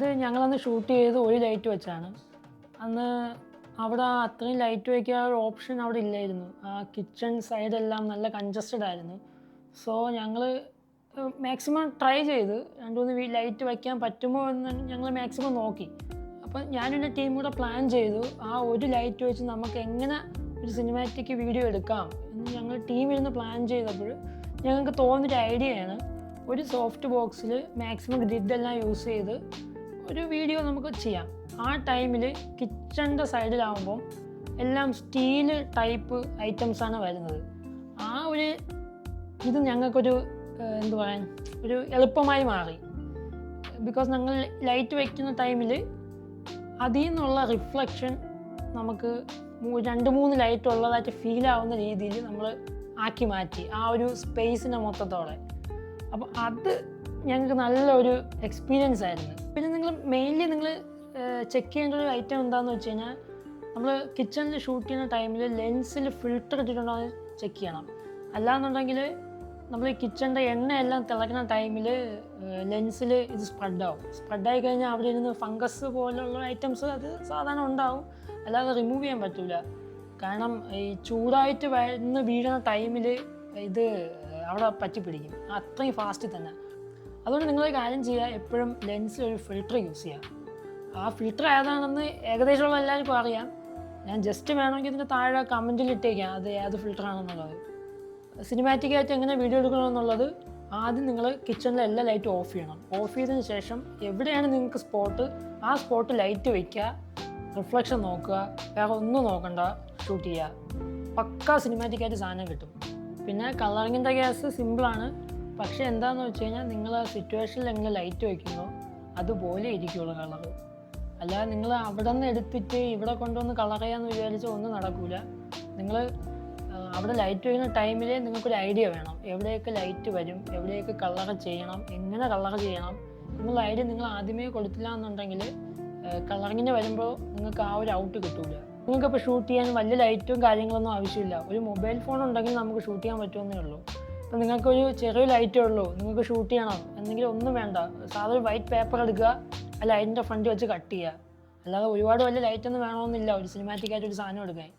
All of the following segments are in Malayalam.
അത് ഞങ്ങളന്ന് ഷൂട്ട് ചെയ്ത് ഒരു ലൈറ്റ് വെച്ചാണ്. അന്ന് അവിടെ അത്രയും ലൈറ്റ് വയ്ക്കാനുള്ള ഓപ്ഷൻ അവിടെ ഇല്ലായിരുന്നു. ആ കിച്ചൺ സൈഡെല്ലാം നല്ല കൺജസ്റ്റഡ് ആയിരുന്നു. സോ ഞങ്ങൾ മാക്സിമം ട്രൈ ചെയ്ത് 2-3 ലൈറ്റ് വയ്ക്കാൻ പറ്റുമോ എന്ന് ഞങ്ങൾ മാക്സിമം നോക്കി. അപ്പം ഞാനും എൻ്റെ ടീം കൂടെ പ്ലാൻ ചെയ്തു ആ ഒരു ലൈറ്റ് വെച്ച് നമുക്ക് എങ്ങനെ ഒരു സിനിമാറ്റിക് വീഡിയോ എടുക്കാം എന്ന് ഞങ്ങൾ ടീം ഇരുന്ന് പ്ലാൻ ചെയ്തപ്പോൾ ഞങ്ങൾക്ക് തോന്നിയൊരു ഐഡിയയാണ് ഒരു സോഫ്റ്റ് ബോക്സിൽ മാക്സിമം ഗ്രിഡെല്ലാം യൂസ് ചെയ്ത് ഒരു വീഡിയോ നമുക്ക് ചെയ്യാം. ആ ടൈമിൽ കിച്ചണിൻ്റെ സൈഡിലാവുമ്പം എല്ലാം സ്റ്റീല് ടൈപ്പ് ഐറ്റംസാണ് വരുന്നത്. ആ ഒരു ഇത് ഞങ്ങൾക്കൊരു എന്തു പറയാൻ ഒരു എളുപ്പമായി മാറി. ബിക്കോസ് ഞങ്ങൾ ലൈറ്റ് വയ്ക്കുന്ന ടൈമിൽ അതിൽ നിന്നുള്ള റിഫ്ലക്ഷൻ നമുക്ക് 2-3 ലൈറ്റ് ഉള്ളതായിട്ട് ഫീൽ ആവുന്ന രീതിയിൽ നമ്മൾ ആക്കി മാറ്റി ആ ഒരു സ്പേസിനെ മൊത്തത്തോടെ. അപ്പോൾ അത് ഞങ്ങൾക്ക് നല്ലൊരു എക്സ്പീരിയൻസ് ആയിരുന്നു. പിന്നെ നിങ്ങൾ ചെക്ക് ചെയ്യേണ്ട ഒരു ഐറ്റം എന്താണെന്ന് വെച്ച് കഴിഞ്ഞാൽ നമ്മൾ കിച്ചണിൽ ഷൂട്ട് ചെയ്യുന്ന ടൈമിൽ ലെൻസിൽ ഫിൽറ്റർ ഇട്ടിട്ടുണ്ടോ എന്ന് ചെക്ക് ചെയ്യണം. അല്ലാന്നുണ്ടെങ്കിൽ നമ്മൾ ഈ കിച്ചണിൻ്റെ എണ്ണയെല്ലാം തിളക്കുന്ന ടൈമിൽ ലെൻസിൽ ഇത് സ്പ്രെഡായി കഴിഞ്ഞാൽ അവിടെ ഇരുന്ന് ഫംഗസ് പോലുള്ള ഐറ്റംസ് അത് സാധാരണ ഉണ്ടാവും, അല്ലാതെ റിമൂവ് ചെയ്യാൻ പറ്റില്ല. കാരണം ഈ ചൂടായിട്ട് വീഴുന്ന ടൈമിൽ ഇത് അവിടെ പറ്റിപ്പിടിക്കും അത്രയും ഫാസ്റ്റിൽ തന്നെ. അതുകൊണ്ട് നിങ്ങളൊരു കാര്യം ചെയ്യുക, എപ്പോഴും ലെൻസിൽ ഒരു ഫിൽറ്റർ യൂസ് ചെയ്യുക. ആ ഫിൽറ്റർ ഏതാണെന്ന് ഏകദേശമുള്ള എല്ലാവർക്കും അറിയാം. ഞാൻ ജസ്റ്റ് വേണമെങ്കിൽ ഇതിൻ്റെ താഴെ കമൻറ്റിൽ ഇട്ടേക്കാം അത് ഏത് ഫിൽറ്ററാണെന്നുള്ളത്. സിനിമാറ്റിക്കായിട്ട് എങ്ങനെ വീഡിയോ എടുക്കണമെന്നുള്ളത് ആദ്യം നിങ്ങൾ കിച്ചണിലെ എല്ലാ ലൈറ്റും ഓഫ് ചെയ്യണം. ഓഫ് ചെയ്തതിന് ശേഷം എവിടെയാണ് നിങ്ങൾക്ക് സ്പോട്ട് ആ സ്പോട്ട് ലൈറ്റ് വയ്ക്കുക, റിഫ്ലക്ഷൻ നോക്കുക, വേറെ ഒന്നും നോക്കണ്ട, ഷൂട്ട് ചെയ്യുക. പക്കാ സിനിമാറ്റിക്കായിട്ട് സാധനം കിട്ടും. പിന്നെ കളറിങ്ങിൻ്റെ കേസ് സിമ്പിളാണ്. പക്ഷേ എന്താണെന്ന് വെച്ച് കഴിഞ്ഞാൽ നിങ്ങൾ ആ സിറ്റുവേഷനിൽ എങ്ങനെ ലൈറ്റ് വയ്ക്കുന്നോ അതുപോലെ ഇരിക്കുള്ളൂ കളറ്. അല്ലാതെ നിങ്ങൾ അവിടെ നിന്ന് എടുത്തിട്ട് ഇവിടെ കൊണ്ടുവന്ന് കളർ ചെയ്യാമെന്ന് വിചാരിച്ചാൽ ഒന്നും നടക്കില്ല. നിങ്ങൾ അവിടെ ലൈറ്റ് വയ്ക്കുന്ന ടൈമിൽ നിങ്ങൾക്കൊരു ഐഡിയ വേണം, എവിടെയൊക്കെ ലൈറ്റ് വരും, എവിടെയൊക്കെ കളർ ചെയ്യണം, എങ്ങനെ കളർ ചെയ്യണം എന്നുള്ള ഐഡിയ നിങ്ങൾ ആദ്യമേ കൊടുത്തില്ല എന്നുണ്ടെങ്കിൽ കളറിങ്ങിന് വരുമ്പോൾ നിങ്ങൾക്ക് ആ ഒരു ഔട്ട് കിട്ടില്ല. നിങ്ങൾക്കിപ്പോൾ ഷൂട്ട് ചെയ്യാൻ വലിയ ലൈറ്റും കാര്യങ്ങളൊന്നും ആവശ്യമില്ല. ഒരു മൊബൈൽ ഫോൺ ഉണ്ടെങ്കിൽ നമുക്ക് ഷൂട്ട് ചെയ്യാൻ പറ്റുമെന്നേ ഉള്ളൂ. ഇപ്പം നിങ്ങൾക്കൊരു ചെറിയ ലൈറ്റേ ഉള്ളൂ, നിങ്ങൾക്ക് ഷൂട്ട് ചെയ്യണം എന്നെങ്കിൽ ഒന്നും വേണ്ട, സാധാരണ വൈറ്റ് പേപ്പർ എടുക്കുക, ആ ലൈറ്റിൻ്റെ ഫ്രണ്ട് വെച്ച് കട്ട് ചെയ്യുക. അല്ലാതെ ഒരുപാട് വലിയ ലൈറ്റൊന്നും വേണമെന്നില്ല ഒരു സിനിമാറ്റിക്കായിട്ട് ഒരു സാധനം എടുക്കാൻ.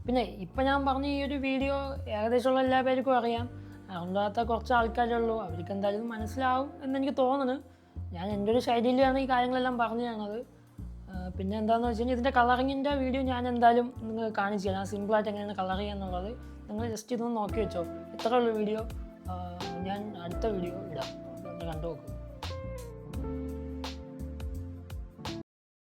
പിന്നെ ഇപ്പം ഞാൻ പറഞ്ഞ ഈ ഒരു വീഡിയോ ഏകദേശമുള്ള എല്ലാ പേർക്കും അറിയാം, അറിയാത്ത കുറച്ച് ആൾക്കാരേ ഉള്ളൂ, അവർക്ക് എന്തായാലും മനസ്സിലാവും എന്നെനിക്ക് തോന്നുന്നു. ഞാൻ എൻ്റെ ഒരു ശൈലിയിലാണ് ഈ കാര്യങ്ങളെല്ലാം പറഞ്ഞു തന്നത്. പിന്നെ എന്താണെന്ന് വെച്ച് കഴിഞ്ഞാൽ ഇതിൻ്റെ കളറിങ്ങിൻ്റെ വീഡിയോ ഞാൻ എന്തായാലും നിങ്ങൾ കാണിച്ചു തരാം, സിമ്പിളായിട്ട് എങ്ങനെയാണ് കളർ ചെയ്യുക എന്നുള്ളത്. നിങ്ങൾ ജസ്റ്റ് ഇതൊന്ന് നോക്കി വെച്ചോ. ഇത്രയുള്ള വീഡിയോ ഞാൻ അടുത്ത വീഡിയോ ഇടാം, കണ്ടു നോക്കും.